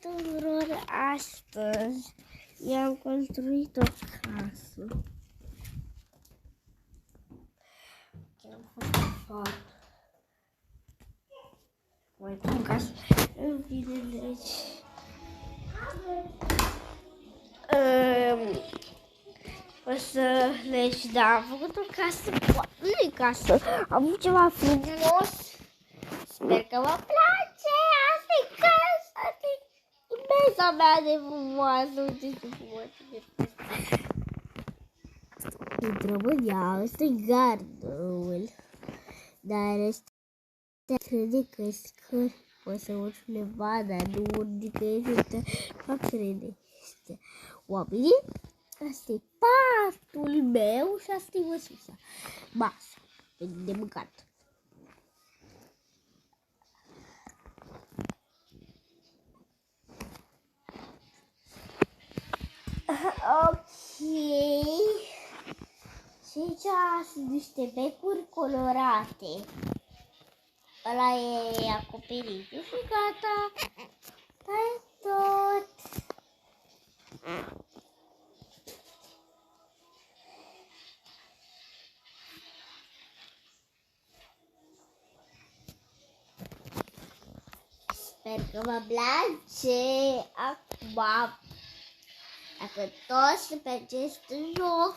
tuturor! Astăzi i-am construit o casă. Am fost afară. Mai în casă. Îmi vine deci. O să legi, da, am făcut o casă, nu-i casă, am făcut ceva frumos. Sper că vă place, asta-i casa, asta-i mesa mea de frumoasă, uite ce frumoasă. Intrăm în ea, ăsta-i gardul, dar ăsta crede că scări, poți să urci undeva, dar nu unde este, nu crede. Oamenii, asta e patul meu și asta e măsuța. Masă, de mâncat. Ok. Și aici sunt niște becuri colorate. Ăla e acoperitul și gata. Asta e tot. Sper că vă place. Acum, dacă toți sunt pe acest joc,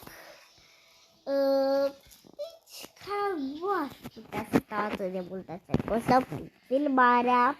ca nu aș putea să stau atât de mult așa. O să filmarea.